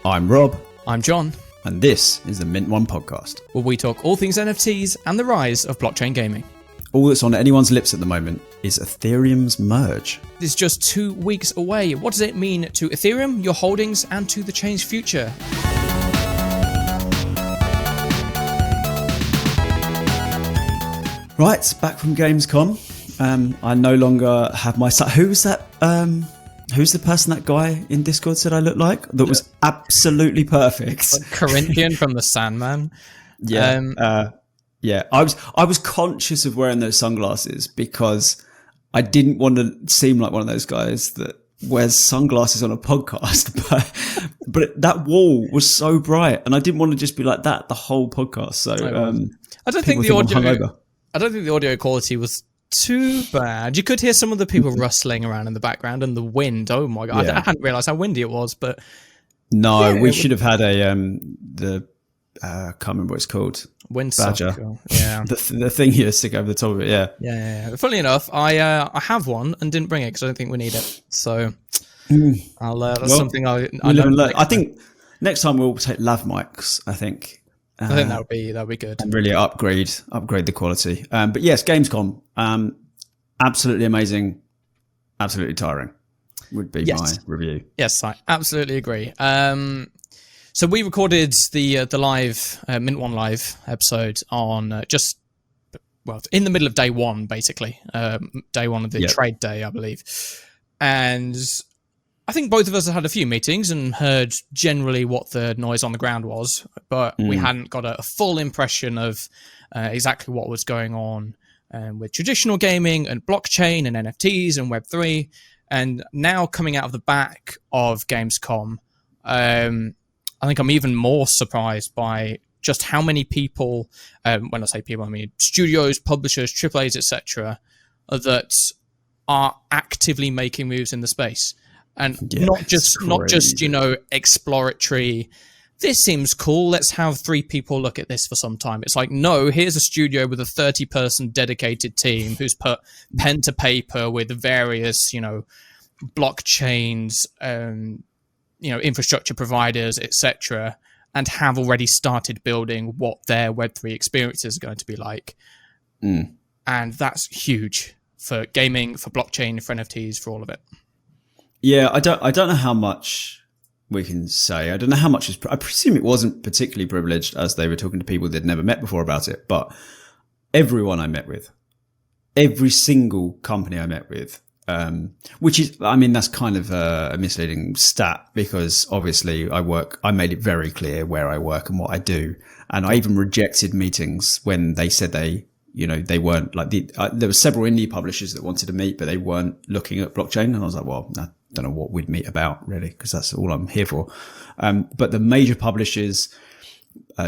I'm Rob. I'm John. And this is the Mint One podcast, where we talk all things NFTs and the rise of blockchain gaming. All that's on anyone's lips at the moment is Ethereum's Merge. It's just 2 weeks away. What does it mean to Ethereum, your holdings, and to the chain's future? Right, back from Gamescom. I no longer have my... Who's that? Who's the person that guy in Discord said I look like? That was absolutely perfect. Corinthian from the Sandman. Yeah. Yeah. I was conscious of wearing those sunglasses because I didn't want to seem like one of those guys that wears sunglasses on a podcast. But that wall was so bright, and I didn't want to just be like that the whole podcast. So I don't think the audio quality was too bad. You could hear some of the people rustling around in the background and the wind. Oh my god! Yeah. I hadn't realised how windy it was. But no, we should have had a I can't remember what it's called. Windsurfer. Badger. Yeah, the thing you stick over the top of it. Yeah. Yeah. Funnily enough, I have one and didn't bring it because I don't think we need it. So that's something I live and learn. I think next time we'll take lav mics. I think that would be good. And really upgrade the quality. But yes, Gamescom, absolutely amazing, absolutely tiring would be my review. Yes, I absolutely agree. So we recorded the live Mint One live episode on in the middle of day one, basically, day one of the trade day, I believe, and I think both of us had a few meetings and heard generally what the noise on the ground was, but we hadn't got a full impression of exactly what was going on with traditional gaming and blockchain and NFTs and Web3. And now coming out of the back of Gamescom, I think I'm even more surprised by just how many people, when I say people, I mean studios, publishers, AAAs, etc., that are actively making moves in the space. And not just exploratory, this seems cool, let's have 3 people look at this for some time. It's like, no, here's a studio with a 30-person dedicated team who's put pen to paper with various, blockchains, infrastructure providers, etc., and have already started building what their Web3 experience is going to be like. And that's huge for gaming, for blockchain, for NFTs, for all of it. Yeah, I don't know how much we can say. I don't know how much I presume it wasn't particularly privileged, as they were talking to people they'd never met before about it. But everyone I met with, every single company I met with, which is, I mean, that's kind of a misleading stat because obviously I made it very clear where I work and what I do. And I even rejected meetings when they said they weren't like there were several indie publishers that wanted to meet, but they weren't looking at blockchain. And I was like, well, I don't know what we'd meet about really, because that's all I'm here for. But the major publishers,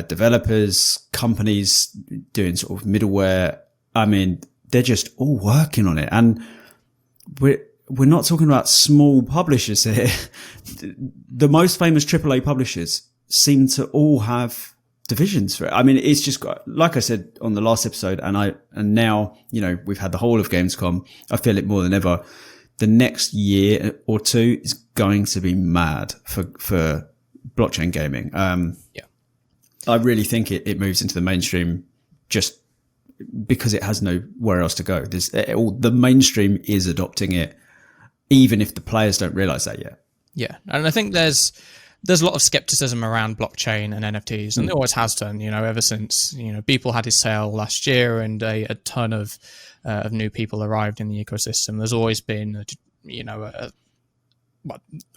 developers, companies doing sort of middleware, I mean, they're just all working on it. And we're not talking about small publishers here. The most famous AAA publishers seem to all have divisions for it. I mean, it's just got, like I said on the last episode, and now, we've had the whole of Gamescom. I feel it more than ever. The next year or two is going to be mad for blockchain gaming. I really think it moves into the mainstream just because it has nowhere else to go. The mainstream is adopting it, even if the players don't realize that yet. Yeah. And I think there's a lot of skepticism around blockchain and NFTs, and it always has done, ever since, Beeple had his sale last year and a ton of new people arrived in the ecosystem. There's always been,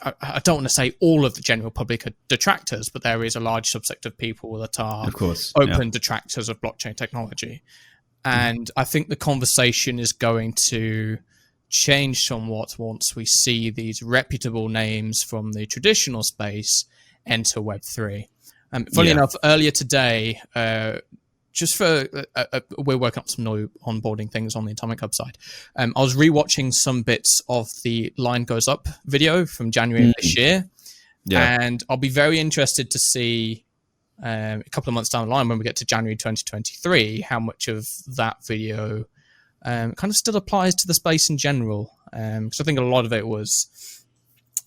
I don't want to say all of the general public are detractors, but there is a large subset of people that are open detractors of blockchain technology. And I think the conversation is going to change somewhat once we see these reputable names from the traditional space enter Web3. Funnily enough, earlier today, just for we're working on some new onboarding things on the Atomic Hub side. I was rewatching some bits of the Line Goes Up video from January of this year, and I'll be very interested to see a couple of months down the line when we get to January 2023 how much of that video kind of still applies to the space in general. Because I think a lot of it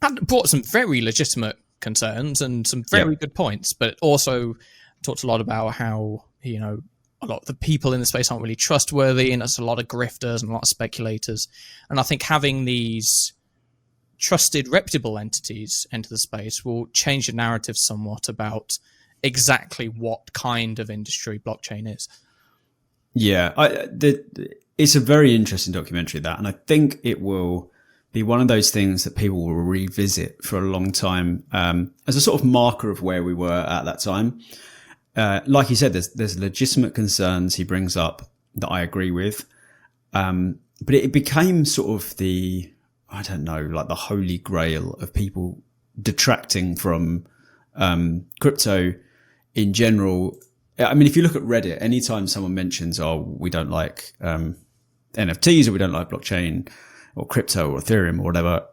had brought some very legitimate concerns and some very good points, but also talked a lot about how, you know, a lot of the people in the space aren't really trustworthy, and there's a lot of grifters and a lot of speculators. And I think having these trusted, reputable entities enter the space will change the narrative somewhat about exactly what kind of industry blockchain is. Yeah, it's a very interesting documentary, that, and I think it will be one of those things that people will revisit for a long time as a sort of marker of where we were at that time. Like you said, there's legitimate concerns he brings up that I agree with, but it became sort of I don't know, like the holy grail of people detracting from crypto in general. I mean, if you look at Reddit, anytime someone mentions, "Oh, we don't like NFTs, or we don't like blockchain, or crypto, or Ethereum, or whatever,"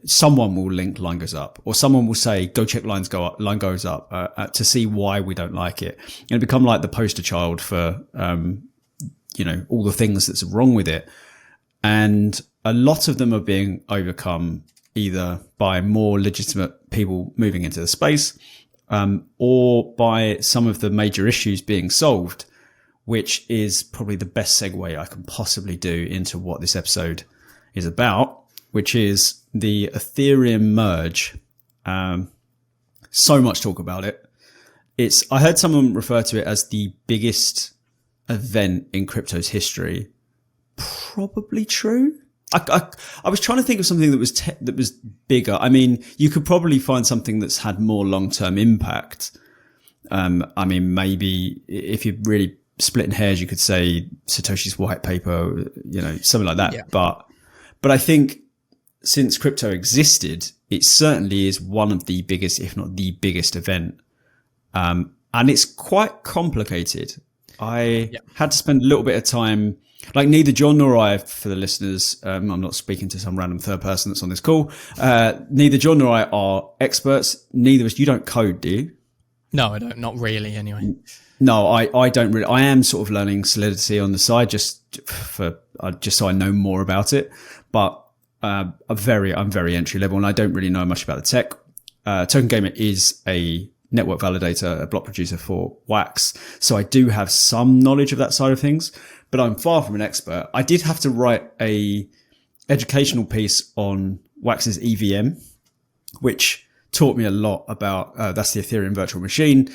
someone will link line goes up, or someone will say, "Go check line goes up," to see why we don't like it. And it become like the poster child for you know, all the things that's wrong with it. And a lot of them are being overcome either by more legitimate people moving into the space, or by some of the major issues being solved, which is probably the best segue I can possibly do into what this episode is about, which is the Ethereum Merge. So much talk about it. I heard someone refer to it as the biggest event in crypto's history. Probably true. I was trying to think of something that was bigger. I mean, you could probably find something that's had more long-term impact. I mean, maybe if you're really splitting hairs, you could say Satoshi's white paper, you know, something like that. Yeah. But I think since crypto existed, it certainly is one of the biggest, if not the biggest event. And it's quite complicated. I had to spend a little bit of time. Like, neither John nor I, for the listeners, I'm not speaking to some random third person that's on this call. Neither John nor I are experts. Neither of us. You don't code, do you? No, I don't. Not really, anyway. No, I don't really. I am sort of learning Solidity on the side, just so I know more about it. But I'm very entry level, and I don't really know much about the tech. Token Gamer is a network validator, a block producer for Wax, so I do have some knowledge of that side of things. But I'm far from an expert. I did have to write a educational piece on Wax's EVM, which taught me a lot about, that's the Ethereum virtual machine,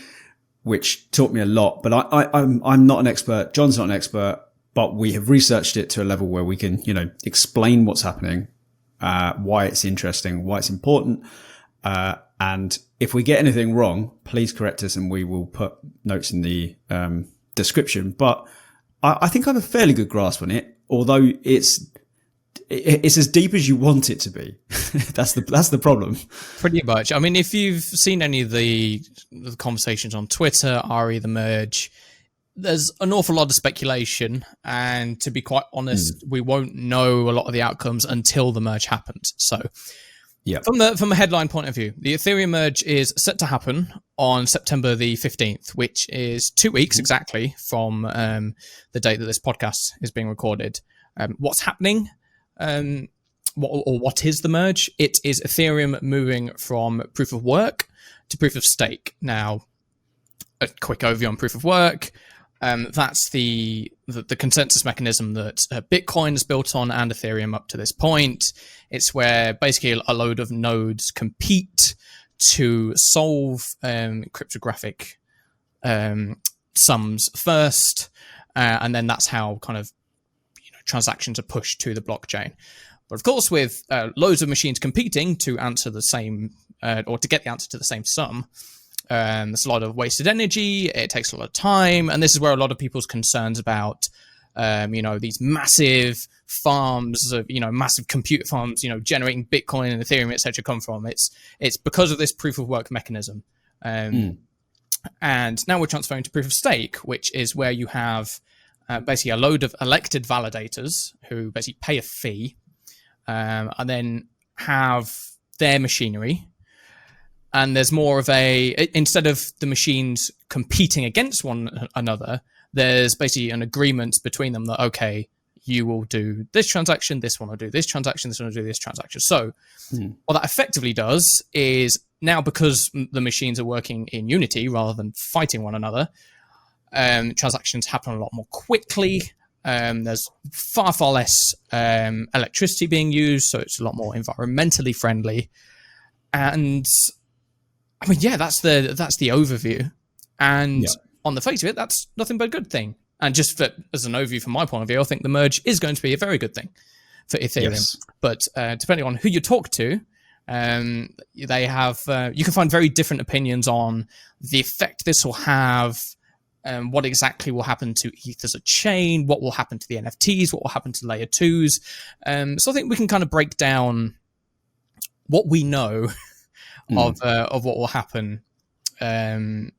which taught me a lot. But I'm not an expert. John's not an expert, but we have researched it to a level where we can, you know, explain what's happening, why it's interesting, why it's important. And if we get anything wrong, please correct us and we will put notes in the description. But I think I have a fairly good grasp on it, although it's as deep as you want it to be. That's the problem. Pretty much. I mean, if you've seen any of the conversations on Twitter, the Merge, there's an awful lot of speculation, and to be quite honest, we won't know a lot of the outcomes until the merge happens. So, yeah, from a headline point of view, the Ethereum Merge is set to happen on September the 15th, which is 2 weeks exactly from the date that this podcast is being recorded. What's happening? What is the merge? It is Ethereum moving from proof of work to proof of stake. Now, a quick overview on proof of work. That's the consensus mechanism that Bitcoin is built on, and Ethereum up to this point. It's where basically a load of nodes compete to solve cryptographic sums first, and then that's how kind of transactions are pushed to the blockchain. But of course, with loads of machines competing to answer the same or to get the answer to the same sum, there's a lot of wasted energy. It takes a lot of time, and this is where a lot of people's concerns about these massive farms of massive computer farms generating Bitcoin and Ethereum, etc. come from. It's because of this proof of work mechanism. And now we're transferring to proof of stake, which is where you have basically a load of elected validators who basically pay a fee and then have their machinery. And there's more of instead of the machines competing against one another, there's basically an agreement between them that, okay, you will do this transaction, this one will do this transaction, this one will do this transaction. So what that effectively does is now, because the machines are working in unity rather than fighting one another, transactions happen a lot more quickly. There's far less electricity being used, so it's a lot more environmentally friendly. And I mean, yeah, that's the overview. And on the face of it, that's nothing but a good thing. And just as an overview from my point of view, I think the merge is going to be a very good thing for Ethereum. Yes. But depending on who you talk to, they have you can find very different opinions on the effect this will have, what exactly will happen to ETH as a chain, what will happen to the NFTs, what will happen to layer 2s. So I think we can kind of break down what we know of what will happen on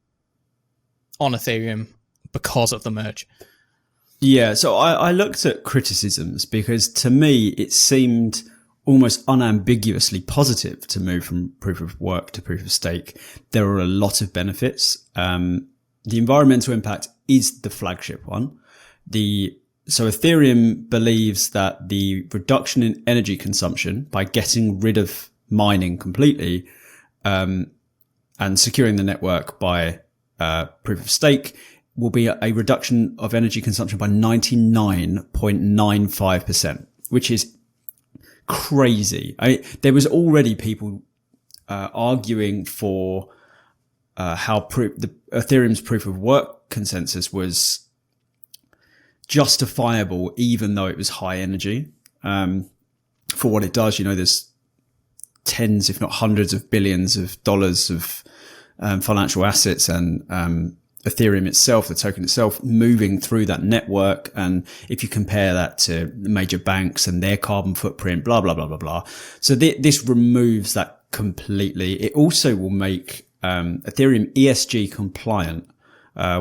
Ethereum because of the merge. Yeah, so I looked at criticisms because to me it seemed almost unambiguously positive to move from proof of work to proof of stake. There are a lot of benefits. The environmental impact is the flagship one. So Ethereum believes that the reduction in energy consumption by getting rid of mining completely and securing the network by proof of stake will be a reduction of energy consumption by 99.95%, which is crazy. There was already people arguing for how the Ethereum's proof of work consensus was justifiable, even though it was high energy for what it does. There's tens, if not hundreds of billions of dollars of financial assets and Ethereum itself, the token itself, moving through that network. And if you compare that to major banks and their carbon footprint, blah, blah, blah, blah, blah. So this removes that completely. It also will make Ethereum ESG compliant,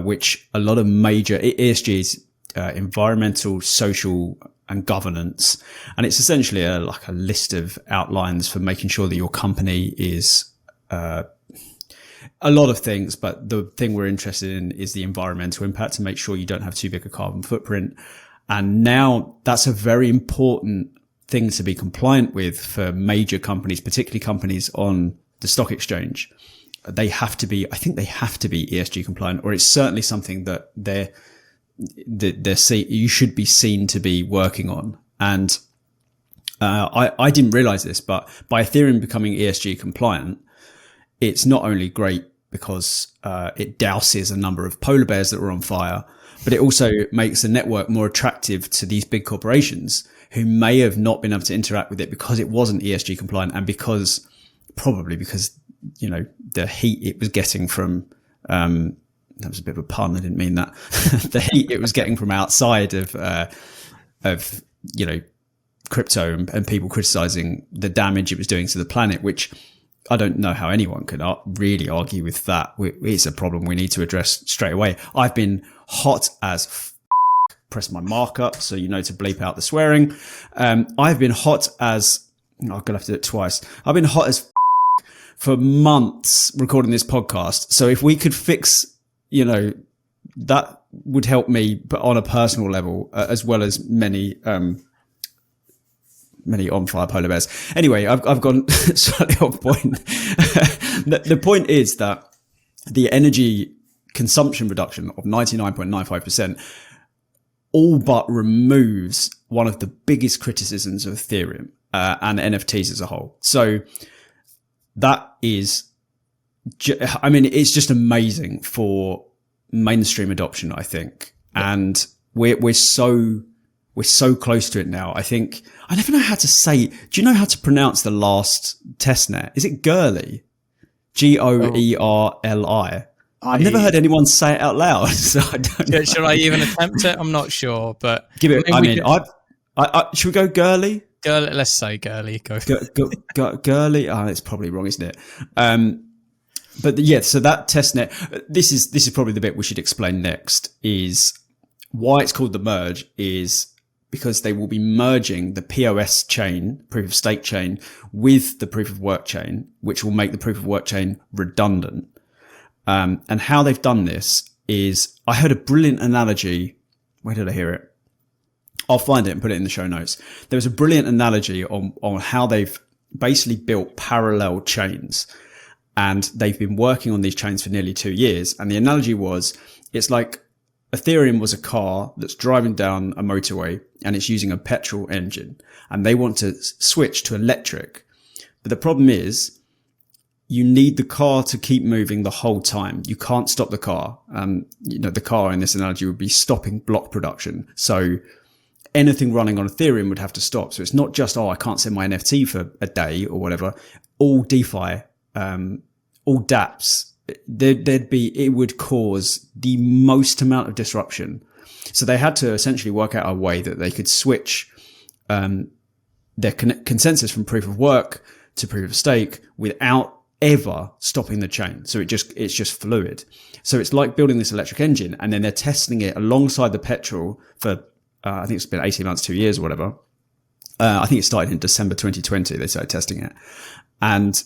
which a lot of major ESG is environmental, social, and governance. And it's essentially like a list of outlines for making sure that your company is a lot of things, but the thing we're interested in is the environmental impact, to make sure you don't have too big a carbon footprint. And now that's a very important thing to be compliant with for major companies, particularly companies on the stock exchange. I think they have to be ESG compliant, or it's certainly something that you should be seen to be working on. And I didn't realize this, but by Ethereum becoming ESG compliant, it's not only great because it douses a number of polar bears that were on fire, but it also makes the network more attractive to these big corporations who may have not been able to interact with it because it wasn't ESG compliant, and probably because the heat it was getting from that was a bit of a pun, I didn't mean that. The heat it was getting from outside of crypto and people criticizing the damage it was doing to the planet, which I don't know how anyone can really argue with that. It's a problem we need to address straight away. I've been hot as press my mark up so to bleep out the swearing. I've been hot as I'm gonna have to do it twice. I've been hot as for months recording this podcast. So if we could fix, that would help me, but on a personal level, as well as many on fire polar bears. Anyway, I've gone slightly off point. The point is that the energy consumption reduction of 99.95% all but removes one of the biggest criticisms of Ethereum and NFTs as a whole. So that is, it's just amazing for mainstream adoption, I think. Yeah. And we're so close to it now. I think, I never know how to say, do you know how to pronounce the last testnet? Is it Goerli? Goerli? I've never heard anyone say it out loud. So I don't know. Should I even attempt it? I'm not sure, but give it, should we go Goerli? Let's say Goerli. Goerli. Oh, it's probably wrong, isn't it? But yeah, so that testnet, this is probably the bit we should explain next, is why it's called the merge is because they will be merging the POS chain, proof of stake chain, with the proof of work chain, which will make the proof of work chain redundant. And how they've done this is, I heard a brilliant analogy. Where did I hear it? I'll find it and put it in the show notes. There was a brilliant analogy on how they've basically built parallel chains. And they've been working on these chains for nearly 2 years. And the analogy was, it's like Ethereum was a car that's driving down a motorway and it's using a petrol engine, and they want to switch to electric. But the problem is, you need the car to keep moving the whole time. You can't stop the car. The car in this analogy would be stopping block production. So anything running on Ethereum would have to stop. So it's not just, I can't send my NFT for a day or whatever. All DeFi, all dApps, it would cause the most amount of disruption. So they had to essentially work out a way that they could switch their consensus from proof of work to proof of stake without ever stopping the chain. So it's just fluid. So it's like building this electric engine, and then they're testing it alongside the petrol for, I think it's been 18 months, 2 years or whatever. I think it started in December 2020. They started testing it. And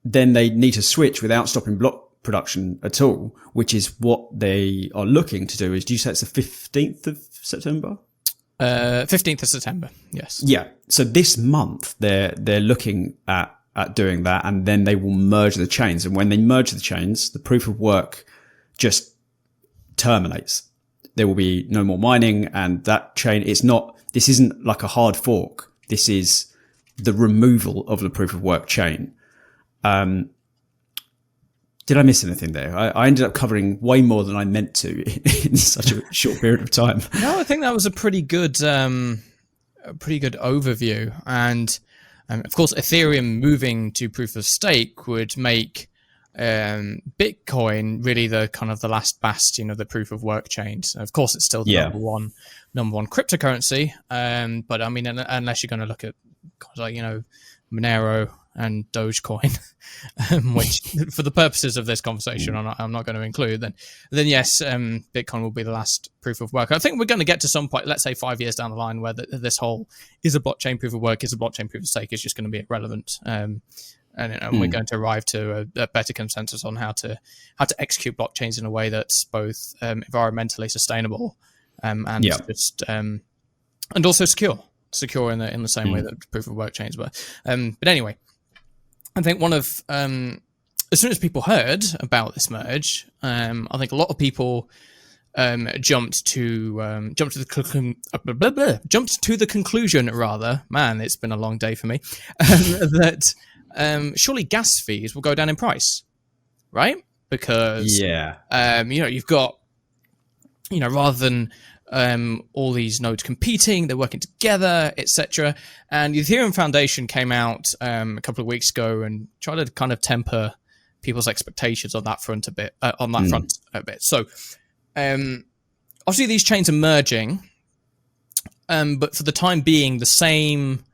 then they need to switch without stopping block production at all, which is what they are looking to do. Do you say it's the 15th of September? 15th of September, yes. Yeah. So this month they're looking at doing that, and then they will merge the chains. And when they merge the chains, the proof of work just terminates. There will be no more mining, and that chain, this isn't like a hard fork. This is the removal of the proof of work chain. Did I miss anything there? I ended up covering way more than I meant to in such a short period of time. No, I think that was a pretty good overview. And of course, Ethereum moving to proof of stake would make Bitcoin really the kind of the last bastion of the proof of work chains. Of course, it's still the number one cryptocurrency. But I mean, unless you're going to look at Monero and Dogecoin, which for the purposes of this conversation, I'm not going to include, then yes, Bitcoin will be the last proof of work. I think we're going to get to some point, let's say 5 years down the line, where this whole is a blockchain proof of work, is a blockchain proof of stake, is just going to be irrelevant. And we're going to arrive to a better consensus on how to execute blockchains in a way that's both environmentally sustainable and also secure in the same way that proof of work chains were. But anyway, I think one of as soon as people heard about this merge, I think a lot of people jumped to the conclusion. Rather, man, it's been a long day for me. That surely gas fees will go down in price, right? Because you've got rather than all these nodes competing, they're working together, etc. And the Ethereum Foundation came out a couple of weeks ago and tried to kind of temper people's expectations on that front a bit. So, obviously, these chains are merging, but for the time being, the same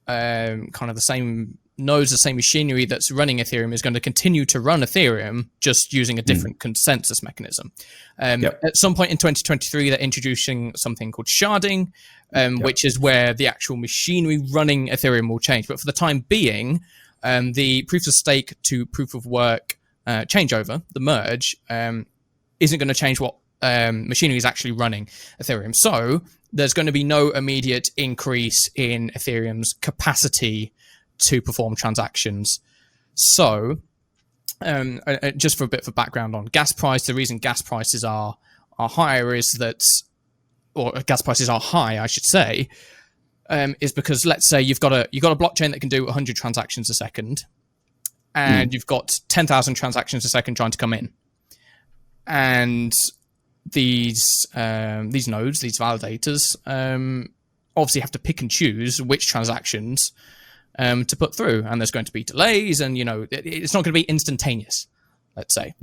the same nodes, the same machinery that's running Ethereum is going to continue to run Ethereum, just using a different consensus mechanism. At some point in 2023, they're introducing something called sharding, which is where the actual machinery running Ethereum will change. But for the time being, the proof of stake to proof of work changeover, the merge, isn't going to change what machinery is actually running Ethereum. So there's going to be no immediate increase in Ethereum's capacity to perform transactions. So, just for a bit of background on gas price, the reason gas prices are higher is that, or gas prices are high, I should say, is because let's say you've got a blockchain that can do 100 transactions a second, and you've got 10,000 transactions a second trying to come in, and these nodes, these validators, obviously have to pick and choose which transactions to put through, and there's going to be delays, and it's not going to be instantaneous, let's say.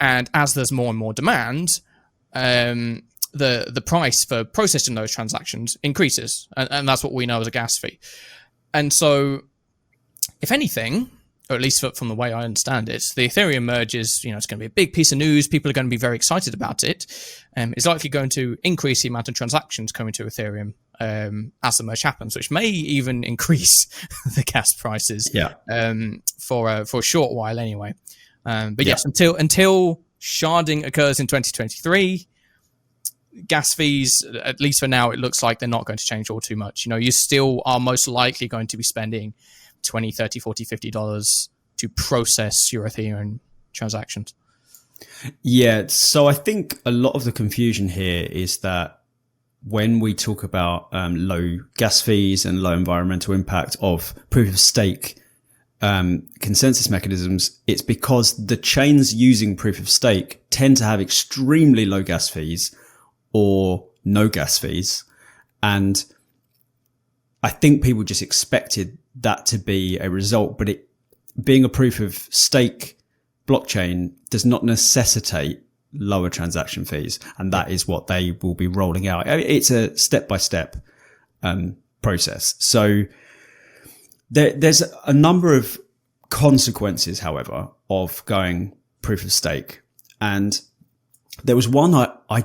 And as there's more and more demand, the price for processing those transactions increases, and that's what we know as a gas fee. And so, if anything, or at least from the way I understand it, the Ethereum merge is, it's going to be a big piece of news. People are going to be very excited about it. It's likely going to increase the amount of transactions coming to Ethereum as the merge happens, which may even increase the gas prices for a short while anyway. But yes, until sharding occurs in 2023, gas fees, at least for now, it looks like they're not going to change all too much. You still are most likely going to be spending $20, $30, $40, $50 to process your Ethereum transactions? Yeah, so I think a lot of the confusion here is that when we talk about low gas fees and low environmental impact of proof of stake consensus mechanisms, it's because the chains using proof of stake tend to have extremely low gas fees or no gas fees. And I think people just expected that to be a result, but it being a proof of stake blockchain does not necessitate lower transaction fees. And that is what they will be rolling out. It's a step-by-step process. So there's a number of consequences, however, of going proof of stake. And there was one I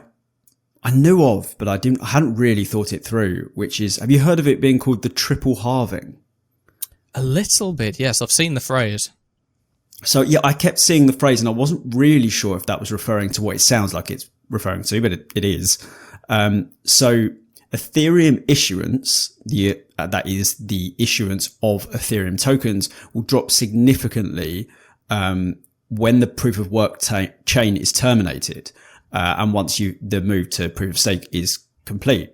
knew of, but I hadn't really thought it through, which is, have you heard of it being called the triple halving? A little bit, yes. I've seen the phrase. So yeah, I kept seeing the phrase and I wasn't really sure if that was referring to what it sounds like it's referring to, but it is. So Ethereum issuance, that is the issuance of Ethereum tokens, will drop significantly when the proof of work chain is terminated, and once the move to proof of stake is complete.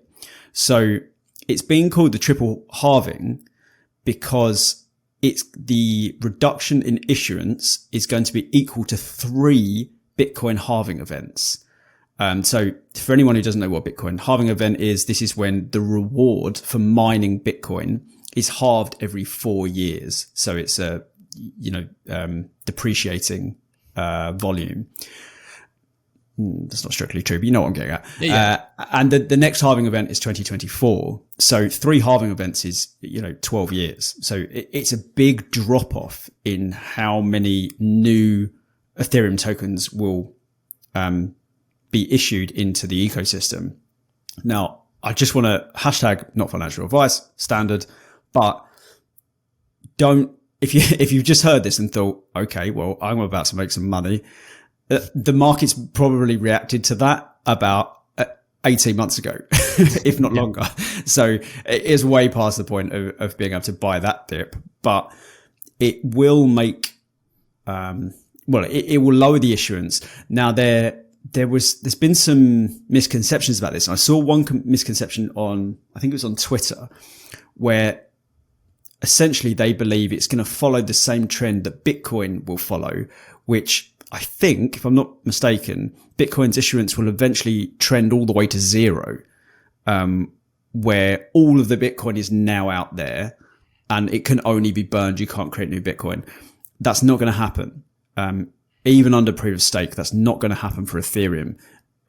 So it's being called the triple halving because it's the reduction in issuance is going to be equal to 3 Bitcoin halving events. So for anyone who doesn't know what Bitcoin halving event is, this is when the reward for mining Bitcoin is halved every 4 years. So it's a, depreciating, volume. That's not strictly true, but you know what I'm getting at. Yeah. And the next halving event is 2024. So 3 halving events is, 12 years. So it's a big drop off in how many new Ethereum tokens will, be issued into the ecosystem. Now, I just want to hashtag not financial advice, standard, but if you've just heard this and thought, okay, well, I'm about to make some money, the market's probably reacted to that about 18 months ago, if not longer. So it is way past the point of being able to buy that dip, but it will make, it will lower the issuance. Now there's been some misconceptions about this. And I saw one misconception I think it was on Twitter, where essentially they believe it's going to follow the same trend that Bitcoin will follow, which I think, if I'm not mistaken, Bitcoin's issuance will eventually trend all the way to 0, where all of the Bitcoin is now out there and it can only be burned. You can't create new Bitcoin. That's not going to happen. Even under proof of stake, that's not going to happen for Ethereum.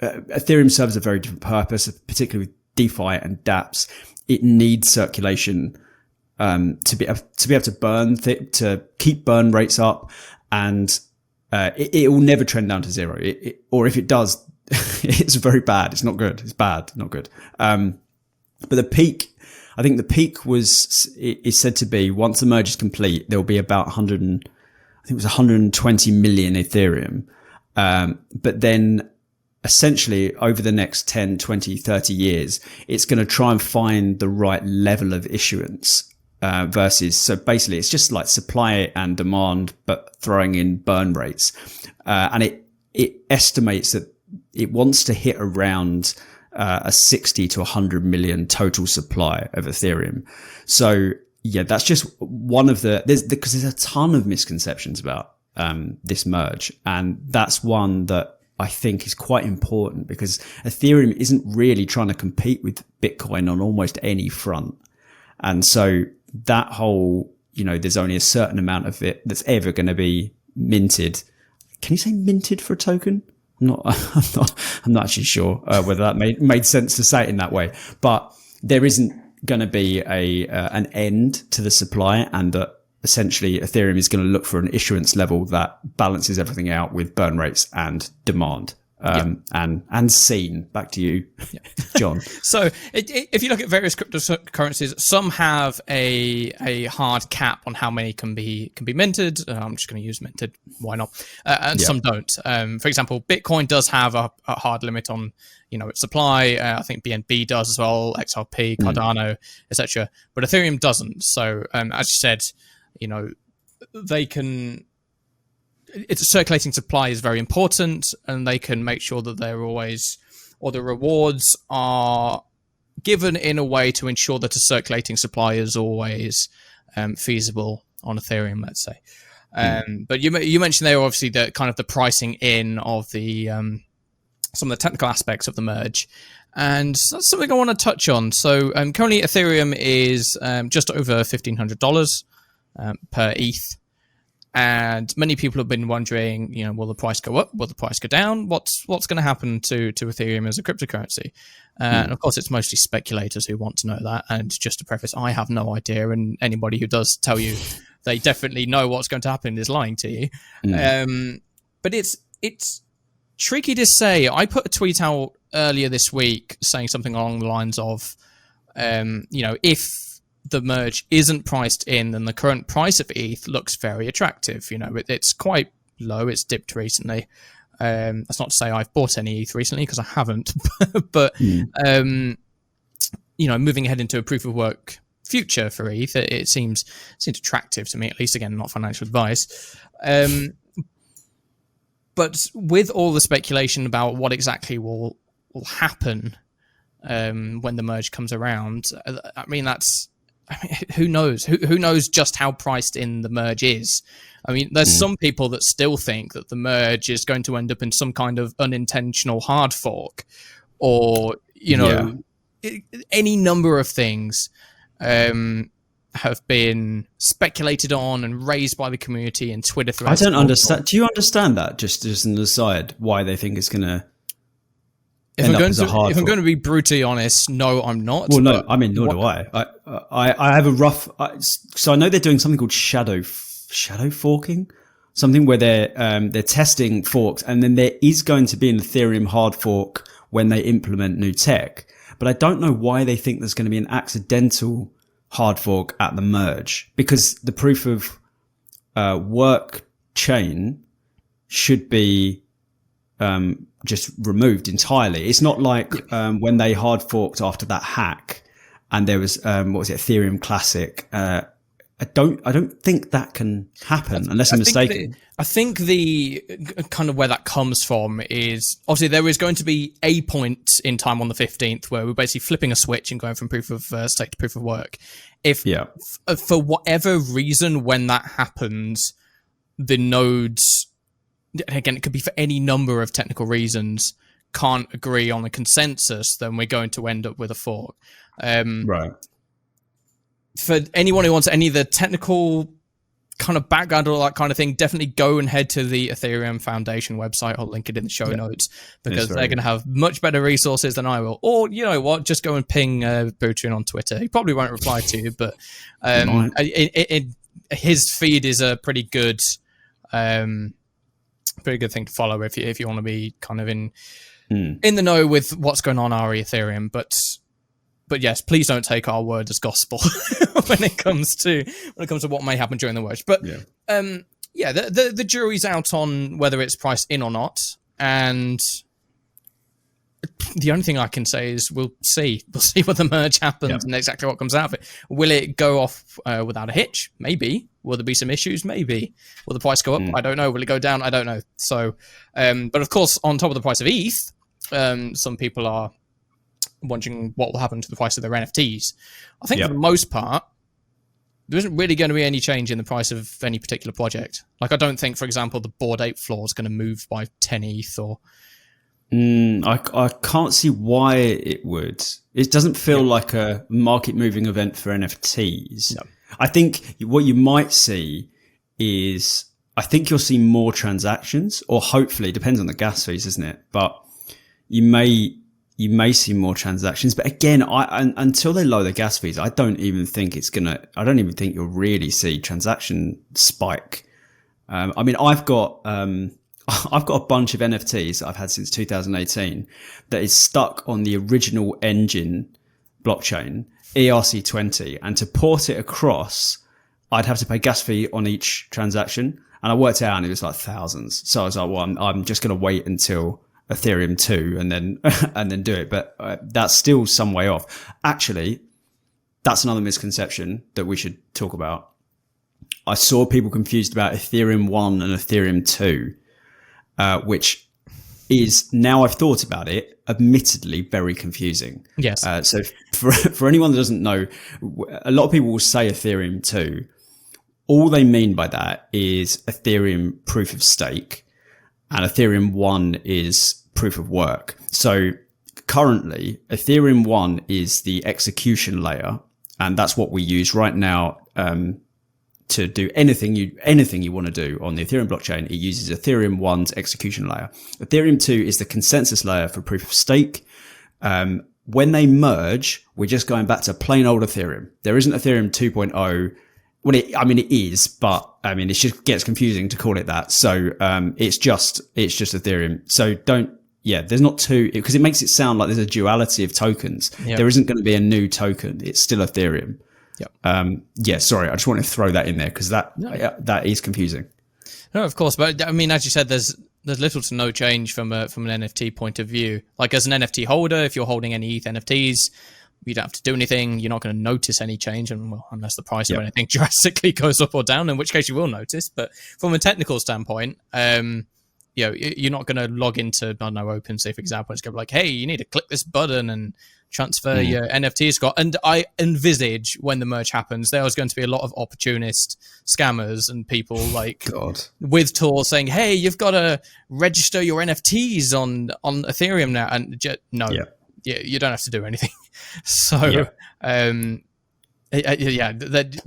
Ethereum serves a very different purpose, particularly with DeFi and dApps. It needs circulation to be able to burn, to keep burn rates up, and it will never trend down to 0. Or if it does, it's very bad. It's not good. It's bad, not good. But the peak, I think the peak is said to be, once the merge is complete, there will be about 120 million Ethereum. But then essentially over the next 10, 20, 30 years, it's going to try and find the right level of issuance. So basically it's just like supply and demand, but throwing in burn rates. And it estimates that it wants to hit around a 60 to 100 million total supply of Ethereum. So yeah, that's just one of because there's a ton of misconceptions about this merge. And that's one that I think is quite important, because Ethereum isn't really trying to compete with Bitcoin on almost any front. And so that whole, there's only a certain amount of it that's ever going to be minted. Can you say minted for a token? I'm not actually sure whether that made sense to say it in that way, but there isn't going to be an end to the supply, and that essentially Ethereum is going to look for an issuance level that balances everything out with burn rates and demand. And seen. Back to you, John. So if you look at various cryptocurrencies, some have a hard cap on how many can be minted. I'm just going to use minted. Why not? And some don't. For example, Bitcoin does have a hard limit on its supply. I think BNB does as well, XRP, Cardano, etc. But Ethereum doesn't. So as you said, they can. It's circulating supply is very important, and they can make sure that they're always, or the rewards are given in a way to ensure that a circulating supply is always feasible on Ethereum, let's say. But you mentioned there obviously the kind of the pricing in of the some of the technical aspects of the merge, and that's something I want to touch on. So currently Ethereum is just over $1,500 per ETH. And many people have been wondering, will the price go up? Will the price go down? What's going to happen to Ethereum as a cryptocurrency? And of course, it's mostly speculators who want to know that. And just to preface, I have no idea. And anybody who does tell you they definitely know what's going to happen is lying to you. But it's tricky to say. I put a tweet out earlier this week saying something along the lines of, if the merge isn't priced in, then the current price of ETH looks very attractive. It's quite low. It's dipped recently. That's not to say I've bought any ETH recently, because I haven't. But moving ahead into a proof of work future for ETH, it seems attractive to me, at least. Again, not financial advice. But with all the speculation about what exactly will happen when the merge comes around, who knows? Who knows just how priced in the merge is? There's some people that still think that the merge is going to end up in some kind of unintentional hard fork, or any number of things have been speculated on and raised by the community and Twitter threads. I don't understand. Do you understand that? Just an aside, why they think it's going to? If I'm going to be brutally honest, no, I'm not. Well, no, nor do I. I have a rough. So I know they're doing something called shadow forking, something where they're testing forks, and then there is going to be an Ethereum hard fork when they implement new tech. But I don't know why they think there's going to be an accidental hard fork at the merge, because the proof of work chain should be just removed entirely. It's not like when they hard forked after that hack, and there was Ethereum Classic. I don't think that can happen unless I'm mistaken. I think the kind of where that comes from is obviously there is going to be a point in time on the 15th where we're basically flipping a switch and going from proof of stake to proof of work. If for whatever reason when that happens, the nodes, again, it could be for any number of technical reasons, can't agree on a consensus, then we're going to end up with a fork. Right. For anyone who wants any of the technical kind of background or that kind of thing, definitely go and head to the Ethereum Foundation website. I'll link it in the show notes, because they're going to have much better resources than I will. Or, you know what, just go and ping Boutrin on Twitter. He probably won't reply to you, but his feed is a pretty good thing to follow if you want to be kind of in the know with what's going on our Ethereum. But yes, please don't take our word as gospel when it comes to what may happen during the merge. But the jury's out on whether it's priced in or not, and the only thing I can say is we'll see when the merge happens and exactly what comes out of it. Will it go off without a hitch? Maybe. Will there be some issues? Maybe. Will the price go up? I don't know. Will it go down? I don't know. So, but of course, on top of the price of ETH, some people are wondering what will happen to the price of their NFTs. I think for the most part, there isn't really going to be any change in the price of any particular project. Like, I don't think, for example, the Bored Ape floor is going to move by 10 ETH or... I can't see why it would. It doesn't feel like a market-moving event for NFTs. No. I think what you might see is, I think you'll see more transactions, or hopefully, it depends on the gas fees, isn't it? But you may see more transactions, but again, until they lower the gas fees, I don't even think you'll really see transaction spike. I've got a bunch of NFTs that I've had since 2018 that is stuck on the original engine blockchain, ERC20, and to port it across, I'd have to pay gas fee on each transaction, and I worked it out and it was like thousands. So I was like, well, I'm just going to wait until Ethereum 2 and then do it. But that's still some way off. Actually, that's another misconception that we should talk about. I saw people confused about Ethereum 1 and Ethereum 2, which is, now I've thought about it, admittedly very confusing. Yes. So for anyone that doesn't know, a lot of people will say Ethereum 2. All they mean by that is Ethereum proof of stake, and Ethereum 1 is proof of work. So currently, Ethereum 1 is the execution layer, and that's what we use right now to do anything you want to do on the Ethereum blockchain. It uses Ethereum 1's execution layer. Ethereum 2 is the consensus layer for proof of stake. When they merge, we're just going back to plain old Ethereum. There isn't Ethereum 2.0. Well, it is, but it just gets confusing to call it that. So it's just Ethereum. So there's not two, because it makes it sound like there's a duality of tokens. Yep. There isn't going to be a new token. It's still Ethereum. Yep. Sorry, I just want to throw that in there because that is confusing. No, of course, but as you said, there's little to no change from an NFT point of view. Like as an NFT holder, if you're holding any ETH NFTs, you don't have to do anything. You're not going to notice any change, unless the price of anything drastically goes up or down, in which case you will notice. But from a technical standpoint, you're not going to log into, I don't know, OpenSea, for example. It's going to be like, hey, you need to click this button and transfer your NFT, Scott. And I envisage when the merge happens, there is going to be a lot of opportunist scammers and people with tools saying, hey, you've got to register your NFTs on Ethereum now. And you don't have to do anything. So,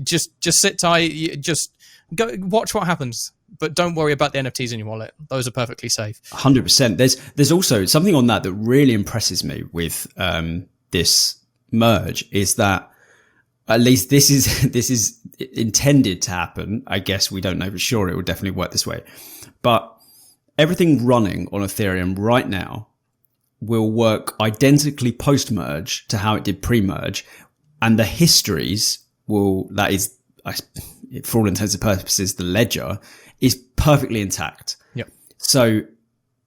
just sit tight. Just go watch what happens. But don't worry about the NFTs in your wallet. Those are perfectly safe. 100%. There's also something on that really impresses me with this merge, is that at least this is intended to happen. I guess we don't know for sure. It will definitely work this way. But everything running on Ethereum right now will work identically post-merge to how it did pre-merge. And the histories that is, for all intents and purposes, the ledger is perfectly intact. Yep. So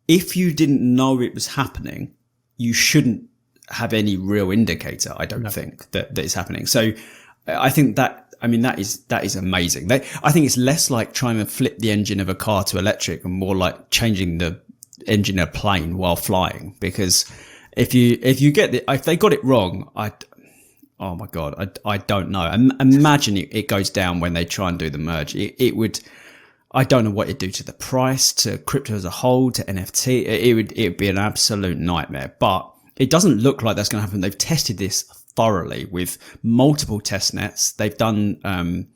if you didn't know it was happening, you shouldn't have any real indicator, I don't think, that it's happening. So I think that is amazing. I think it's less like trying to flip the engine of a car to electric and more like changing the engine of a plane while flying. Because if they got it wrong, oh my God, I don't know. Imagine it goes down when they try and do the merge. It would, I don't know what it'd do to the price, to crypto as a whole, to NFT. It would be an absolute nightmare. But it doesn't look like that's going to happen. They've tested this thoroughly with multiple test nets. They've done, I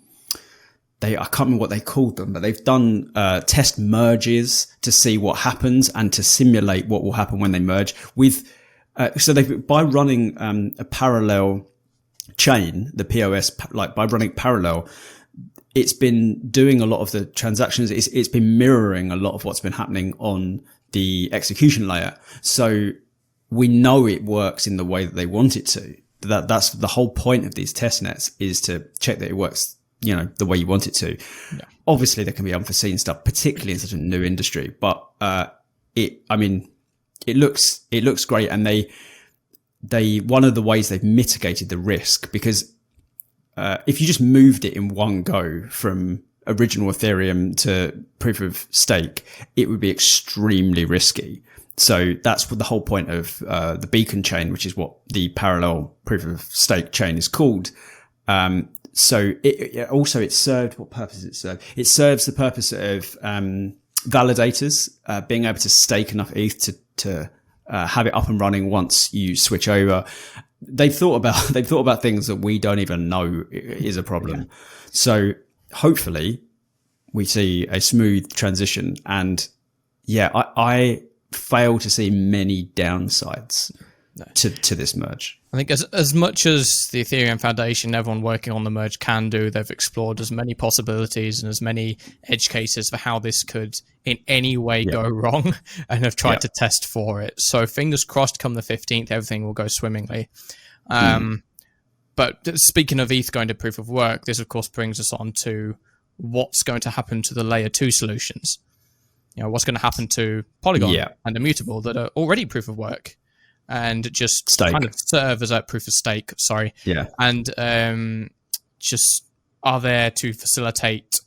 can't remember what they called them, but they've done test merges to see what happens and to simulate what will happen when they merge. By running a parallel chain, the POS, by running parallel, it's been doing a lot of the transactions. It's been mirroring a lot of what's been happening on the execution layer. So we know it works in the way that they want it to. That's the whole point of these test nets, is to check that it works, the way you want it to. Yeah. Obviously there can be unforeseen stuff, particularly in such a new industry, but it looks great. And one of the ways they've mitigated the risk, because if you just moved it in one go from original Ethereum to proof of stake, it would be extremely risky. So that's what the whole point of the beacon chain, which is what the parallel proof of stake chain is called. So it served, what purpose it served? It serves the purpose of validators being able to stake enough ETH to have it up and running once you switch over. They've thought about things that we don't even know is a problem. Yeah. So hopefully we see a smooth transition. And I fail to see many downsides to this merge. I think as much as the Ethereum Foundation, everyone working on the merge can do, they've explored as many possibilities and as many edge cases for how this could in any way go wrong, and have tried to test for it. So fingers crossed, come the 15th, everything will go swimmingly. But speaking of ETH going to proof of work, this of course brings us on to what's going to happen to the layer 2 solutions. What's going to happen to Polygon and Immutable that are already proof of work and just kind of serve as a proof of stake. And just are there to facilitate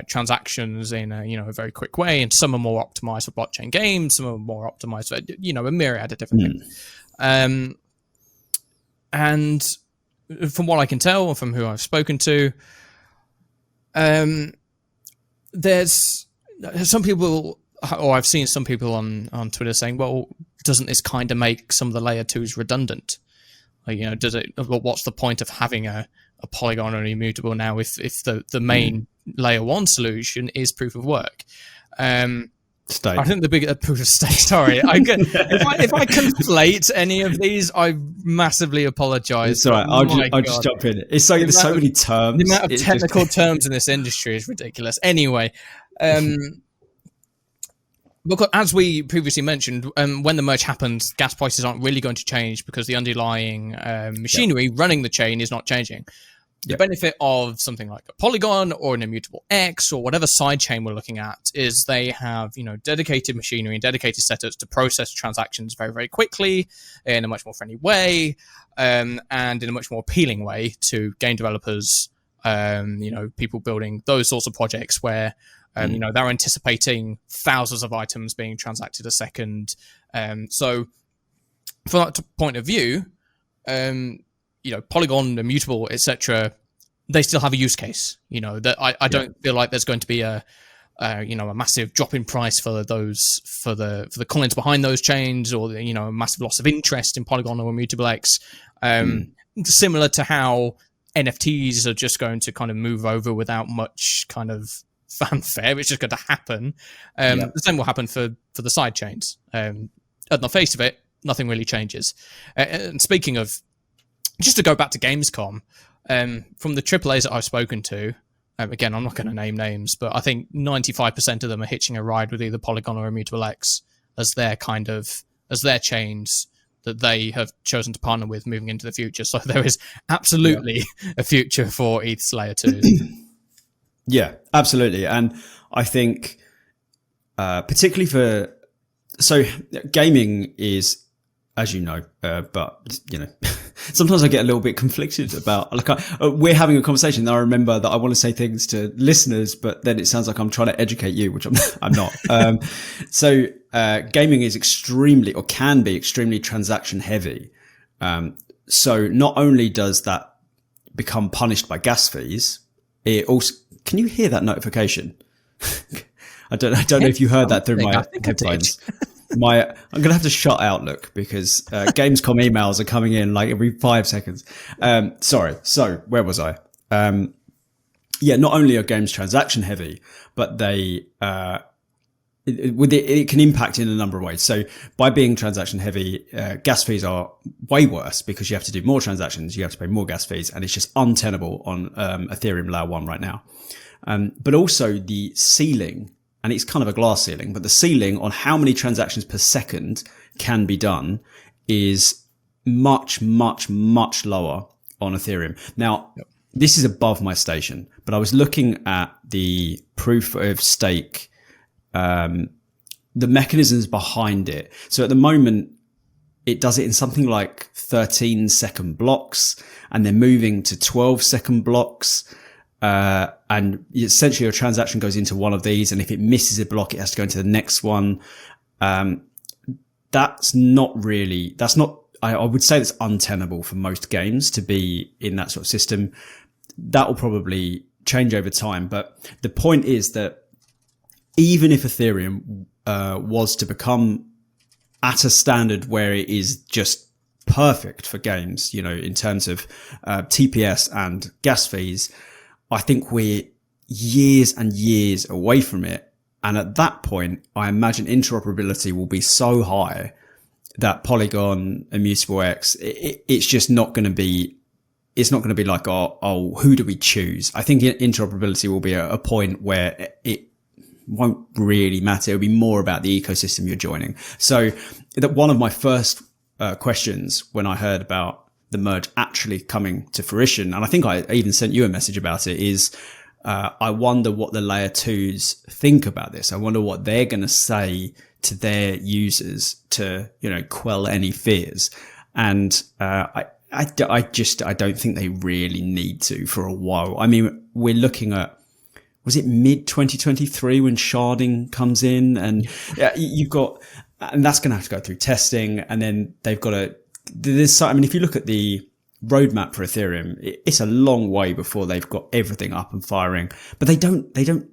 transactions in a very quick way, and some are more optimized for blockchain games, some are more optimized for a myriad of different things. And from what I can tell, and from who I've spoken to, there's some people, or I've seen some people on Twitter saying, well, doesn't this kind of make some of the layer 2s redundant? Like, does it? What's the point of having a Polygon or immutable now if the main layer 1 solution is proof of work? Stake. I think the big proof of stake. Sorry, if I conflate any of these, I massively apologise. It's all right. I'll just jump in. It's like there's so many terms. The amount of technical terms in this industry is ridiculous. Anyway, because as we previously mentioned, when the merge happens, gas prices aren't really going to change because the underlying machinery running the chain is not changing. The benefit of something like a Polygon or an immutable X or whatever sidechain we're looking at is they have, dedicated machinery and dedicated setups to process transactions very, very quickly in a much more friendly way, and in a much more appealing way to game developers, people building those sorts of projects where, they're anticipating thousands of items being transacted a second. So from that point of view, Polygon, immutable, etc., they still have a use case. That I don't feel like there's going to be a massive drop in price for the coins behind those chains, or a massive loss of interest in Polygon or immutable X. Similar to how NFTs are just going to kind of move over without much kind of fanfare. It's just going to happen. The same will happen for the side chains. At the face of it, nothing really changes. And speaking of, just to go back to Gamescom, from the AAAs that I've spoken to, again, I'm not going to name names, but I think 95% of them are hitching a ride with either Polygon or Immutable X as their chains that they have chosen to partner with moving into the future. So there is absolutely a future for ETH's layer 2. Yeah, absolutely. And I think, particularly so gaming is, as you know, but sometimes I get a little bit conflicted about, we're having a conversation and I remember that I want to say things to listeners, but then it sounds like I'm trying to educate you, which I'm not. So gaming is extremely, or can be extremely, transaction heavy. So not only does that become punished by gas fees, it also, can you hear that notification? I don't know if you heard that through my headphones. I'm going to have to shut Outlook because Gamescom emails are coming in like every 5 seconds. Sorry. So where was I? Not only are games transaction heavy, but they it can impact in a number of ways. So by being transaction heavy, gas fees are way worse because you have to do more transactions, you have to pay more gas fees, and it's just untenable on Ethereum Layer 1 right now. But also the ceiling, and it's kind of a glass ceiling, but the ceiling on how many transactions per second can be done is much, much, much lower on Ethereum. Now, this is above my station, but I was looking at the proof of stake, the mechanisms behind it. So at the moment, it does it in something like 13-second blocks, and they're moving to 12-second blocks. And essentially your transaction goes into one of these, and if it misses a block, it has to go into the next one. I would say that's untenable for most games to be in that sort of system. That will probably change over time. But the point is that even if Ethereum was to become at a standard where it is just perfect for games, in terms of TPS and gas fees, I think we're years and years away from it. And at that point, I imagine interoperability will be so high that Polygon, Immutable X, it's just not going to be, it's not going to be like, oh, who do we choose? I think interoperability will be a point where it won't really matter. It'll be more about the ecosystem you're joining. So that one of my first questions when I heard about the merge actually coming to fruition, and I think I even sent you a message about it, is I wonder what the layer 2s think about this. I wonder what they're going to say to their users to, quell any fears. And I don't think they really need to for a while. I mean, we're looking at, was it mid 2023 when sharding comes in, and you've got, and that's going to have to go through testing, and then they've got to, I mean, if you look at the roadmap for Ethereum, it's a long way before they've got everything up and firing, but they don't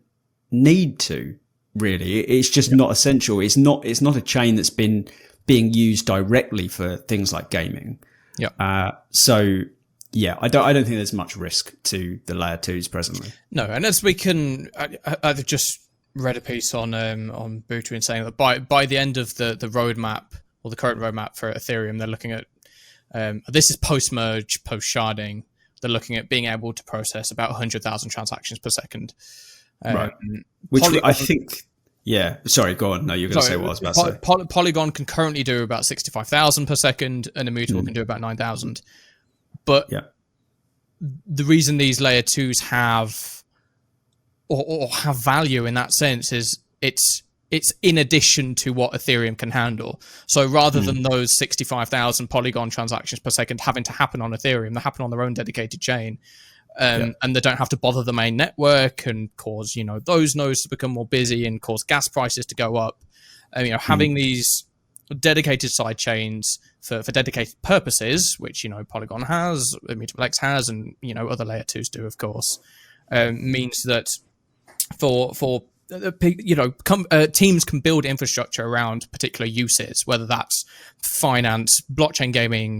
need to really. It's just not essential. It's not a chain that's been being used directly for things like gaming. Yeah. So yeah, I don't think there's much risk to the layer 2s presently. No, and as we can, I've just read a piece on Buterin saying that by the end of the roadmap, or the current roadmap for Ethereum, they're looking at, this is post-merge, post-sharding, they're looking at being able to process about 100,000 transactions per second. Right. Which I think, yeah, sorry, go on. No, you're going to say what I was about to say. Polygon can currently do about 65,000 per second, and Immutable can do about 9,000. But the reason these layer 2s have, or have value in that sense, is it's in addition to what Ethereum can handle. So rather than those 65,000 Polygon transactions per second having to happen on Ethereum, they happen on their own dedicated chain. And they don't have to bother the main network and cause, those nodes to become more busy and cause gas prices to go up. Having these dedicated side chains for dedicated purposes, which, Polygon has, Immutable X has, and, other layer 2s do, of course, means that teams can build infrastructure around particular uses, whether that's finance, blockchain gaming,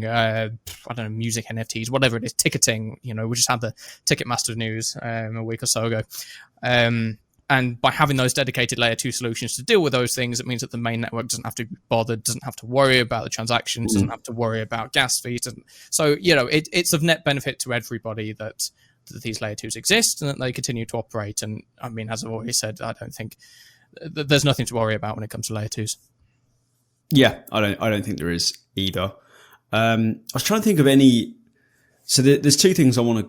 music, NFTs, whatever it is, ticketing. We just had the Ticketmaster news a week or so ago. And by having those dedicated layer 2 solutions to deal with those things, it means that the main network doesn't have to be bothered, doesn't have to worry about the transactions, doesn't have to worry about gas fees. And so, it's of net benefit to everybody that these layer 2s exist and that they continue to operate. And I mean, as I've already said, I don't think there's nothing to worry about when it comes to layer 2s. Yeah, I don't think there is either. I was trying to think of any. So there's two things I want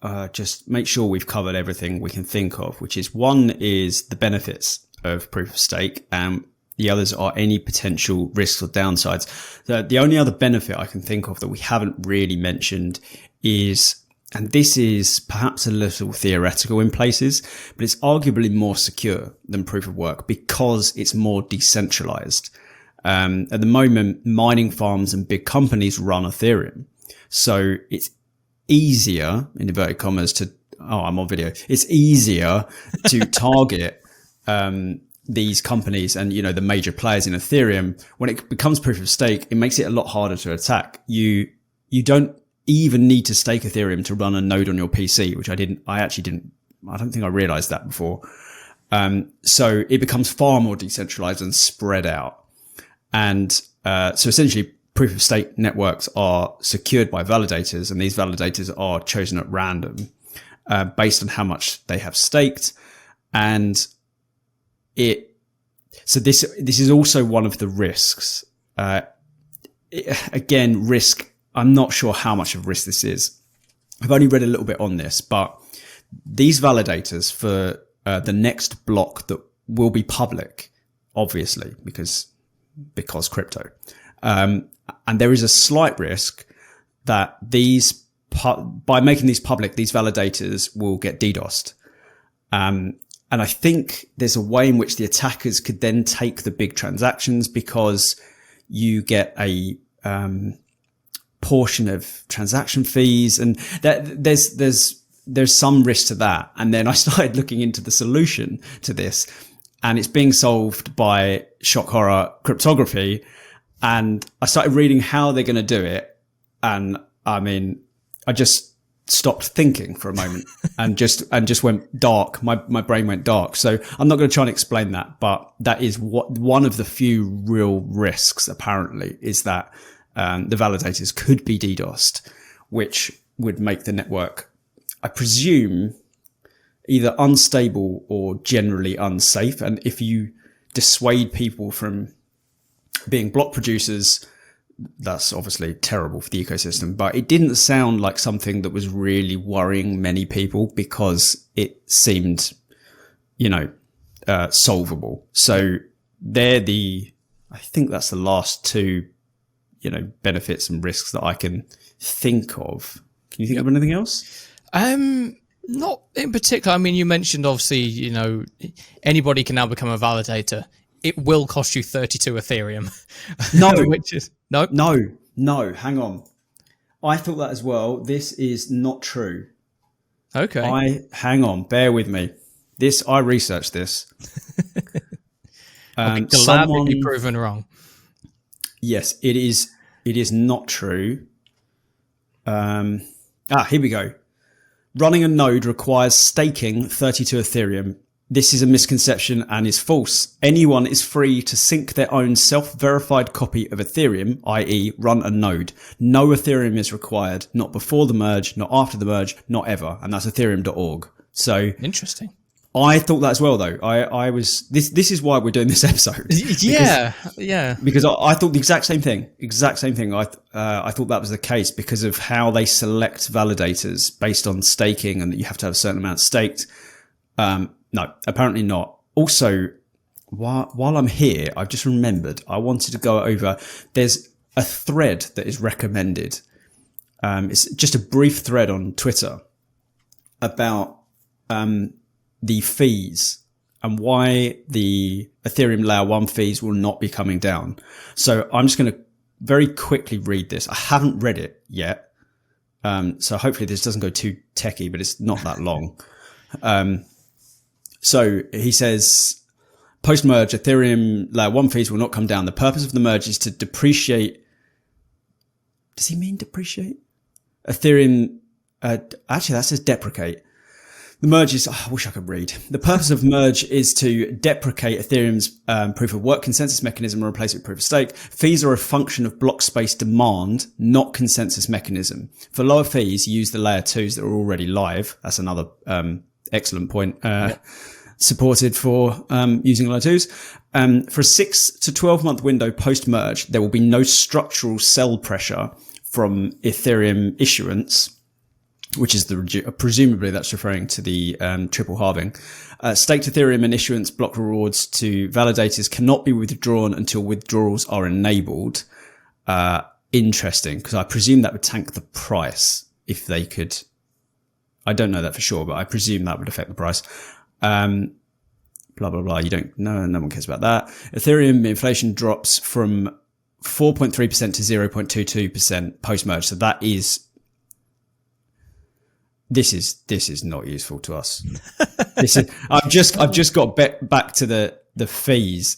to just make sure we've covered everything we can think of, which is, one is the benefits of proof of stake, and the others are any potential risks or downsides. The only other benefit I can think of that we haven't really mentioned is, and this is perhaps a little theoretical in places, but it's arguably more secure than proof of work because it's more decentralized. At the moment, mining farms and big companies run Ethereum. So it's easier, in inverted commas, I'm on video. It's easier to target these companies and, the major players in Ethereum. When it becomes proof of stake, it makes it a lot harder to attack. You don't even need to stake Ethereum to run a node on your PC, which I don't think I realized that before. So it becomes far more decentralized and spread out. And so essentially, proof of stake networks are secured by validators, and these validators are chosen at random based on how much they have staked. And so this is also one of the risks. Again, risk, I'm not sure how much of risk this is. I've only read a little bit on this, but these validators for the next block that will be public, obviously, because crypto. And there is a slight risk that by making these public, these validators will get DDoSed. And I think there's a way in which the attackers could then take the big transactions because you get a portion of transaction fees, and that there's some risk to that. And then I started looking into the solution to this, and it's being solved by shock horror cryptography. And I started reading how they're going to do it. And I mean, I just stopped thinking for a moment and just went dark. My brain went dark. So I'm not going to try and explain that, but that is one of the few real risks, apparently, is that the validators could be DDoSed, which would make the network, I presume, either unstable or generally unsafe. And if you dissuade people from being block producers, that's obviously terrible for the ecosystem. But it didn't sound like something that was really worrying many people because it seemed, solvable. So I think that's the last two, benefits and risks that I can think of. Can you think of anything else? Not in particular. I mean, you mentioned obviously, anybody can now become a validator. It will cost you 32 Ethereum. No, which is no. Hang on. I thought that as well. This is not true. Okay. Hang on. Bear with me. I researched this. Glad to be proven wrong. Yes, it is. It is not true. Here we go. Running a node requires staking 32 Ethereum. This is a misconception and is false. Anyone is free to sync their own self-verified copy of Ethereum, i.e. run a node. No Ethereum is required, not before the merge, not after the merge, not ever. And that's ethereum.org. So interesting. I thought that as well, though. This is why we're doing this episode. Yeah. Because I thought the exact same thing. I thought that was the case because of how they select validators based on staking and that you have to have a certain amount staked. No, apparently not. Also, while I'm here, I've just remembered I wanted to go over. There's a thread that is recommended. It's just a brief thread on Twitter about the fees and why the Ethereum Layer 1 fees will not be coming down. So I'm just going to very quickly read this. I haven't read it yet. So hopefully this doesn't go too techie, but it's not that long. So he says, post-merge, Ethereum Layer 1 fees will not come down. The purpose of the merge is to depreciate. Does he mean depreciate? Ethereum, actually that says deprecate. The merge is, I wish I could read. The purpose of merge is to deprecate Ethereum's proof of work consensus mechanism and replace it with proof of stake. Fees are a function of block space demand, not consensus mechanism. For lower fees, use the layer 2s that are already live. That's another excellent point. Supported for using layer 2s. For a 6 to 12 month window post-merge, there will be no structural sell pressure from Ethereum issuance, which is presumably that's referring to the triple halving. Staked Ethereum and issuance block rewards to validators cannot be withdrawn until withdrawals are enabled. Interesting, because I presume that would tank the price if they could. I don't know that for sure, but I presume that would affect the price. Blah, blah, blah. No one cares about that. Ethereum inflation drops from 4.3% to 0.22% post-merge. So that is, this is not useful to us. I've just got back to the fees,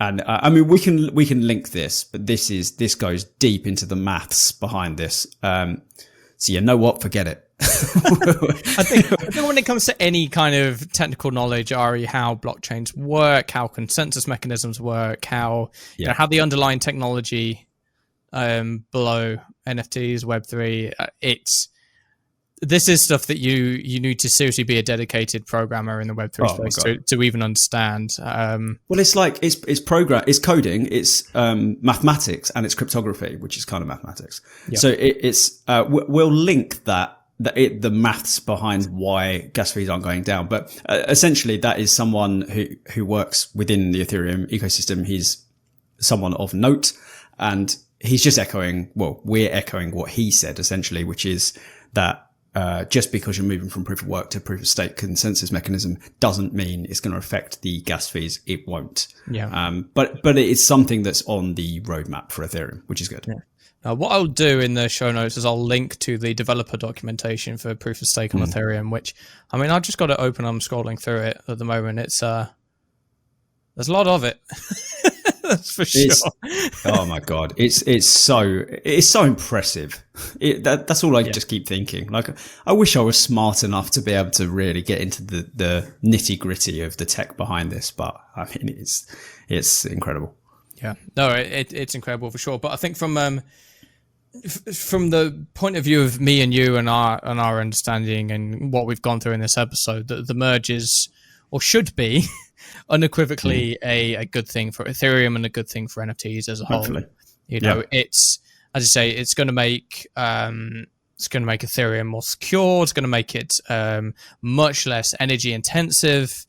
and I mean we can link this, but this goes deep into the maths behind this. So you know what? Forget it. I think when it comes to any kind of technical knowledge, Ari, how blockchains work, how consensus mechanisms work, how how the underlying technology below NFTs, Web3, this is stuff that you need to seriously be a dedicated programmer in the Web3 space to even understand. Well, it's like it's coding, it's mathematics, and it's cryptography, which is kind of mathematics. Yep. So we'll link the maths behind why gas fees aren't going down. But essentially, that is someone who works within the Ethereum ecosystem. He's someone of note, and he's just we're echoing what he said essentially, which is that. Just because you're moving from proof of work to proof of stake consensus mechanism doesn't mean it's going to affect the gas fees. It won't. Yeah. But it's something that's on the roadmap for Ethereum, which is good. Yeah. What I'll do in the show notes is I'll link to the developer documentation for proof of stake on Ethereum, which, I mean, I've just got it open. I'm scrolling through it at the moment. It's there's a lot of it. That's for sure. Oh my God. It's so impressive. That's all I just keep thinking. Like, I wish I was smart enough to be able to really get into the nitty gritty of the tech behind this, but I mean, it's incredible. Yeah, no, it's incredible for sure. But I think from the point of view of me and you and our understanding and what we've gone through in this episode, the merge is, or should be, unequivocally a good thing for Ethereum and a good thing for NFTs as a whole. Hopefully. It's, as you say, it's going to make Ethereum more secure. It's going to make it much less energy intensive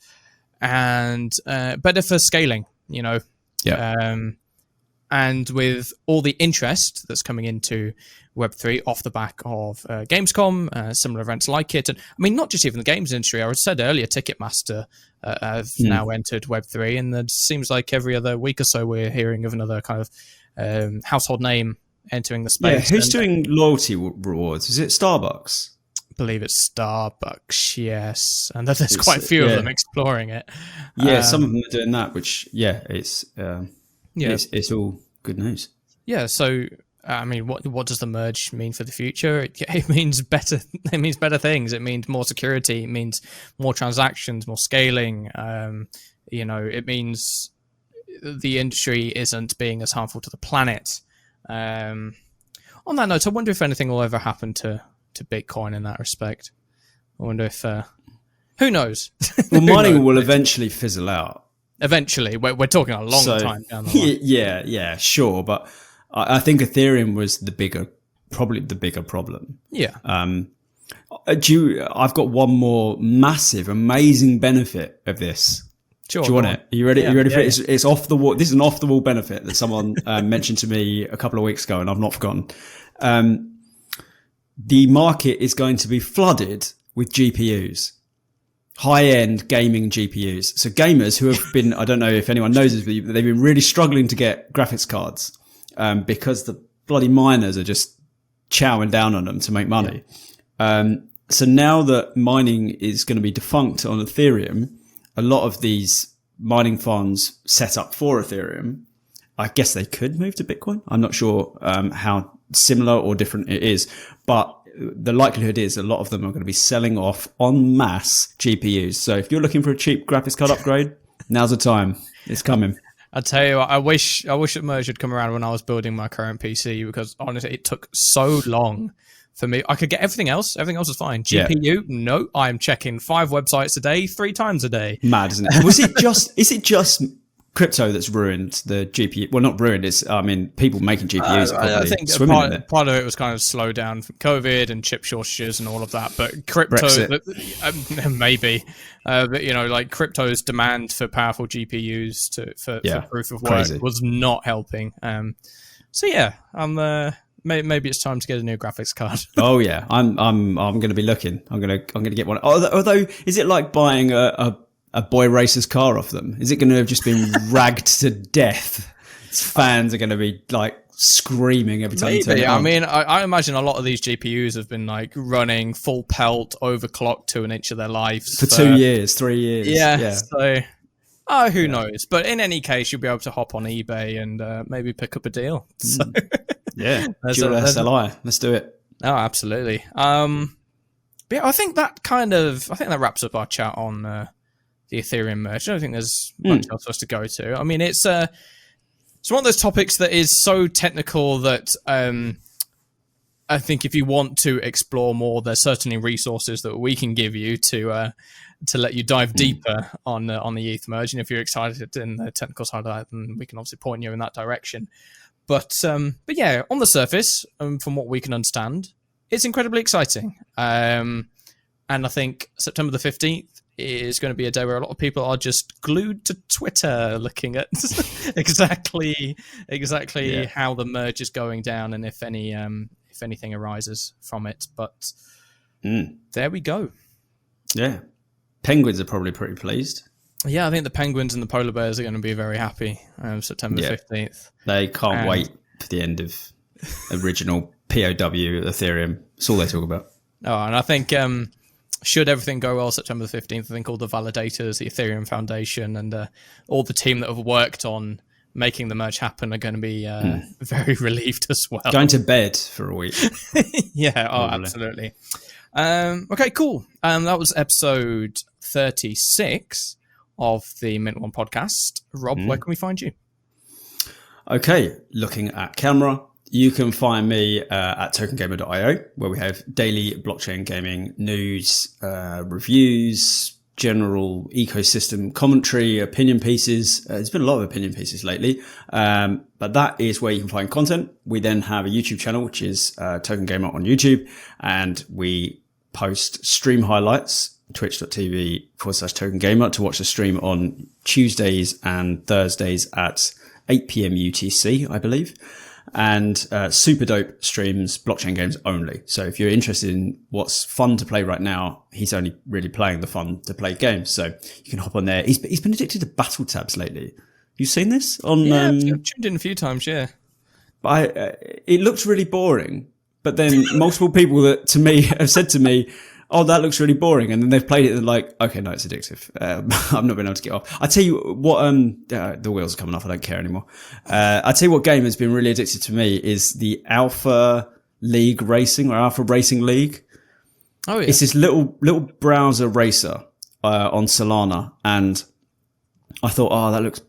and better for scaling. And with all the interest that's coming into Web3 off the back of Gamescom, similar events like it, and I mean, not just even the games industry. I said earlier, Ticketmaster have now entered Web3, and it seems like every other week or so we're hearing of another kind of household name entering the space. Yeah, who's doing loyalty rewards? Is it Starbucks? I believe it's Starbucks, yes. And there's quite a few of them exploring it. Yeah, some of them are doing that, which, it's all good news. Yeah, so I mean, what does the merge mean for the future? It means better. It means better things. It means more security. It means more transactions, more scaling. It means the industry isn't being as harmful to the planet. On that note, I wonder if anything will ever happen to Bitcoin in that respect. I wonder if who knows? Well, mining will eventually fizzle out. Eventually, we're talking a long time down the line. Yeah, sure, but I think Ethereum was probably the bigger problem. Yeah. I've got one more massive, amazing benefit of this. Sure. Do you want it? Are you ready? Yeah, Are you ready for it? It's off the wall. This is an off the wall benefit that someone mentioned to me a couple of weeks ago, and I've not forgotten. The market is going to be flooded with GPUs. High-end gaming GPUs. So gamers who have been, I don't know if anyone knows this, but they've been really struggling to get graphics cards because the bloody miners are just chowing down on them to make money. Yeah. So now that mining is going to be defunct on Ethereum, a lot of these mining farms set up for Ethereum, I guess they could move to Bitcoin. I'm not sure how similar or different it is, but the likelihood is a lot of them are going to be selling off en masse GPUs. So if you're looking for a cheap graphics card upgrade, now's the time. It's coming. I tell you what, I wish that Merge had come around when I was building my current PC, because honestly, it took so long for me. I could get everything else. Everything else is fine. GPU, no. I'm checking 5 websites a day, 3 times a day. Mad, isn't it? Is it just crypto that's ruined the GPU? Well, not ruined. People making GPUs are probably I think swimming in it. Part of it was kind of slowed down from COVID and chip shortages and all of that. But crypto, maybe. But crypto's demand for powerful GPUs for proof of work was not helping. Maybe it's time to get a new graphics card. Oh yeah, I'm going to be looking. I'm going to get one. Although, is it like buying a boy racer's car off them? Is it going to have just been ragged to death? Its fans are going to be like screaming every time you turn it on. I mean, I imagine a lot of these GPUs have been like running full pelt, overclocked to an inch of their lives for 2 years, 3 years. Yeah. So, who knows? But in any case, you'll be able to hop on eBay and maybe pick up a deal. So, yeah, dual SLI. Let's do it. Oh, absolutely. But yeah, I think that wraps up our chat on the Ethereum merge. I don't think there's much else for us to go to. I mean, it's one of those topics that is so technical that I think if you want to explore more, there's certainly resources that we can give you to let you dive deeper on the ETH merge. And if you're excited in the technical side of that, then we can obviously point you in that direction. But yeah, on the surface, from what we can understand, it's incredibly exciting. And I think September the 15th is going to be a day where a lot of people are just glued to Twitter looking at exactly how the merge is going down and if anything arises from it. But there we go. Yeah. Penguins are probably pretty pleased. Yeah, I think the penguins and the polar bears are going to be very happy September 15th. They can't wait for the end of original POW Ethereum. That's all they talk about. Oh, and I think should everything go well September the 15th, I think all the validators, the Ethereum Foundation, and all the team that have worked on making the merge happen are going to be very relieved as well. Going to bed for a week. Yeah, absolutely. Okay, cool. That was episode 36 of the Mint One podcast. Rob, where can we find you? Okay, looking at camera, you can find me at tokengamer.io, where we have daily blockchain gaming news, reviews, general ecosystem commentary, opinion pieces. There's been a lot of opinion pieces lately, but that is where you can find content. We then have a YouTube channel, which is Token Gamer on YouTube, and we post stream highlights, twitch.tv/Token Gamer, to watch the stream on Tuesdays and Thursdays at 8 p.m. UTC, I believe. And super dope streams, blockchain games only. So if you're interested in what's fun to play right now, he's only really playing the fun to play games. So you can hop on there. He's been addicted to battle tabs lately. You seen this on? Yeah, I've tuned in a few times. Yeah, but it looks really boring. But then multiple people that to me have said to me, "Oh, that looks really boring," and then they've played it and like, "Okay, no, it's addictive." I've not been able to get off. I tell you what, the wheels are coming off. I don't care anymore. I tell you what game has been really addictive to me is the Alpha League Racing or Alpha Racing League. Oh yeah, it's this little browser racer on Solana, and I thought, oh, that looks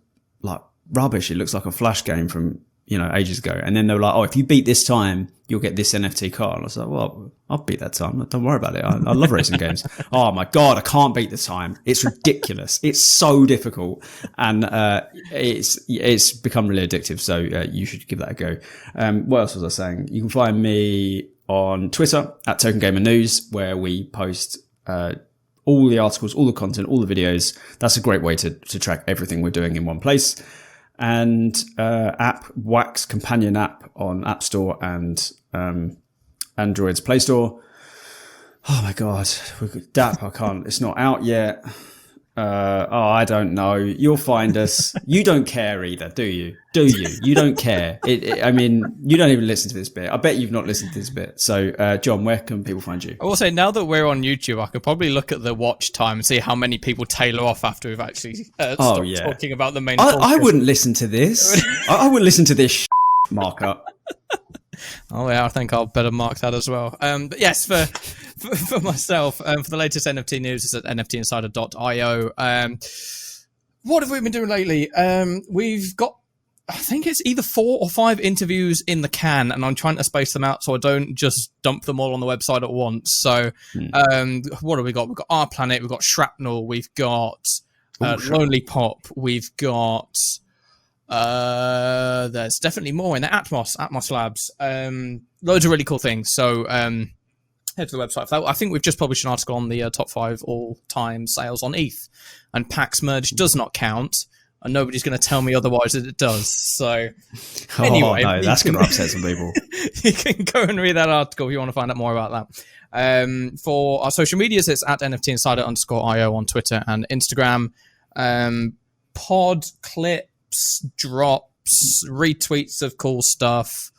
like rubbish. It looks like a Flash game from ages ago. And then they were like, oh, if you beat this time, you'll get this NFT car. And I was like, well, I'll beat that time. Don't worry about it. I love racing games. Oh my God, I can't beat the time. It's ridiculous. It's so difficult. And it's become really addictive. So you should give that a go. What else was I saying? You can find me on Twitter at Token Gamer News, where we post all the articles, all the content, all the videos. That's a great way to track everything we're doing in one place. And Wax companion app on App Store and Android's Play Store. Oh my God, DApp, I can't. It's not out yet. I don't know. You'll find us. You don't care either, do you? Do you? You don't care. I mean, you don't even listen to this bit. I bet you've not listened to this bit. So, John, where can people find you? I will say, now that we're on YouTube, I could probably look at the watch time and see how many people tail off after we've actually stopped talking about the main. I wouldn't listen to this. I wouldn't listen to this markup. Oh yeah, I think I'll better mark that as well. But yes, for myself, for the latest NFT news, it's at nftinsider.io. What have we been doing lately? We've got, I think it's either 4 or 5 interviews in the can, and I'm trying to space them out so I don't just dump them all on the website at once. So, what have we got? We've got Our Planet, we've got Shrapnel, we've got Lonely Pop, we've got... there's definitely more in the Atmos Labs. Loads of really cool things. So head to the website for that. I think we've just published an article on the top 5 all-time sales on ETH, and Pax Merge does not count, and nobody's going to tell me otherwise that it does. So anyway, no, that's going to upset some people. You can go and read that article if you want to find out more about that. For our social medias, it's at nftinsider_io on Twitter and Instagram. Pod clip, drops, retweets of cool stuff,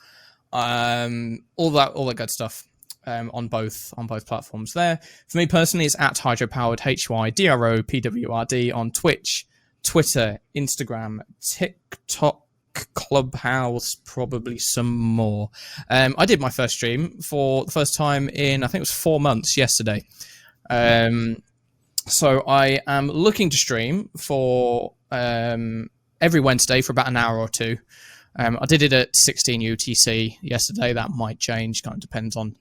all that good stuff on both platforms there. For me personally, it's at hydropowered, HYDROPWRD on Twitch, Twitter, Instagram, TikTok, Clubhouse, probably some more. I did my first stream for the first time in, I think it was 4 months yesterday. So I am looking to stream for every Wednesday for about an hour or two. I did it at 16 UTC yesterday. That might change. Kind of depends on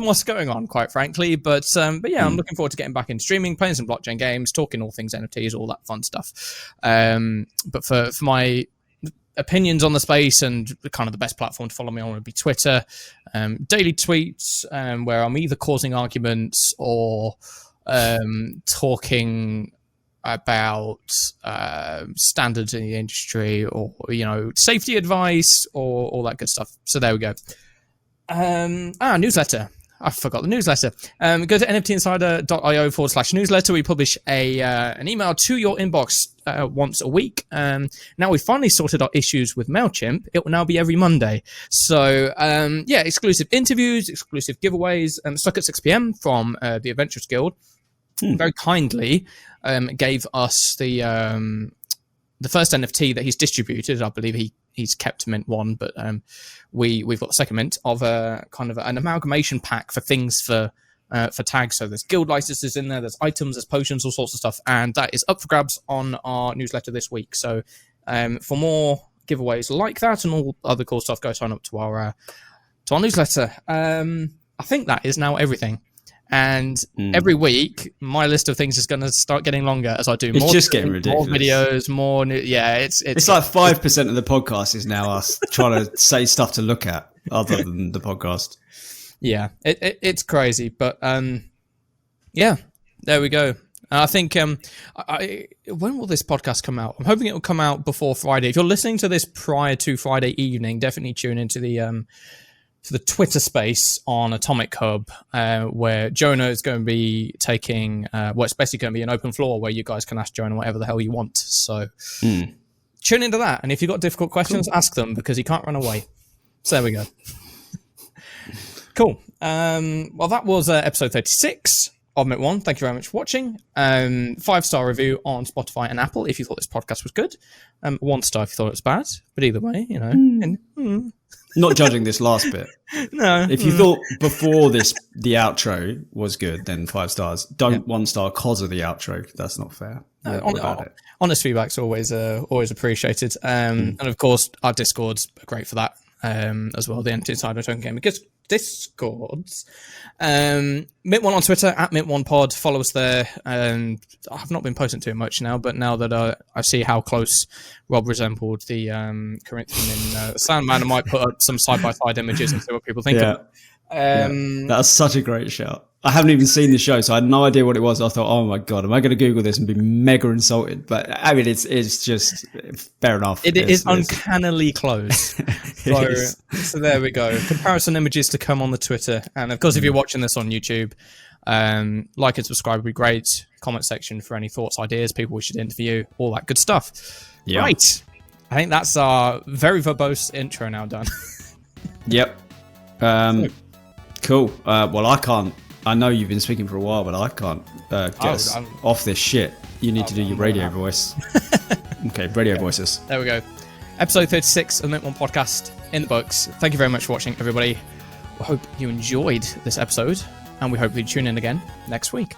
what's going on, quite frankly. But yeah, I'm looking forward to getting back in streaming, playing some blockchain games, talking all things NFTs, all that fun stuff. But for my opinions on the space and kind of the best platform to follow me on would be Twitter. Daily tweets where I'm either causing arguments or talking about standards in the industry, or safety advice, or all that good stuff. So there we go. Newsletter. I forgot the newsletter. Go to nftinsider.io/newsletter. We publish an email to your inbox once a week. Now we've finally sorted our issues with MailChimp. It will now be every Monday. So exclusive interviews, exclusive giveaways. Stuck at 6 p.m. from the Adventurers Guild. Very kindly gave us the first NFT that he's distributed. I believe he's kept mint one, but we've got the second mint of a kind of an amalgamation pack for things for tags. So there's guild licenses in there, there's items, there's potions, all sorts of stuff, and that is up for grabs on our newsletter this week. So for more giveaways like that and all other cool stuff, go sign up to our newsletter. I think that is now everything. And every week, my list of things is going to start getting longer as I do more. It's just getting ridiculous. More videos, more new. Yeah, it's like 5% of the podcast is now us trying to say stuff to look at other than the podcast. Yeah, it's crazy, but yeah, there we go. And I think when will this podcast come out? I'm hoping it will come out before Friday. If you're listening to this prior to Friday evening, definitely tune into the Twitter space on Atomic Hub, where Jonah is going to be taking, it's basically going to be an open floor where you guys can ask Jonah whatever the hell you want. So tune into that. And if you've got difficult questions, ask them, because he can't run away. So there we go. Cool. Well, that was episode 36 of Mint One. Thank you very much for watching. 5-star review on Spotify and Apple if you thought this podcast was good. 1 star if you thought it was bad. But either way, you know. Not judging this last bit. No. If you thought before the outro was good, then 5 stars. Don't 1 star cause of the outro. That's not fair. Honest feedback's always appreciated. And of course, our Discords are great for that as well. The Empty Insider Token Game. Because Discords. Mint One on Twitter at Mint One Pod. Follow us there. I've not been posting too much now, but now that I see how close Rob resembled the Corinthian in Sandman, I might put up some side by side images and see what people think of it. That's such a great shout. I haven't even seen the show, so I had no idea what it was. I thought, oh my God, am I going to Google this and be mega insulted? But I mean, it's just fair enough. It is uncannily close. So there we go. Comparison images to come on the Twitter. And of course, if you're watching this on YouTube, like and subscribe would be great. Comment section for any thoughts, ideas, people we should interview, all that good stuff. Yeah. Right. I think that's our very verbose intro now done. Yep. Cool. Well, I can't. I know you've been speaking for a while, but I can't get us off this shit. You need to do your radio voice. Okay, radio voices. There we go. Episode 36 of the Mint One podcast in the books. Thank you very much for watching, everybody. We hope you enjoyed this episode, and we hope you tune in again next week.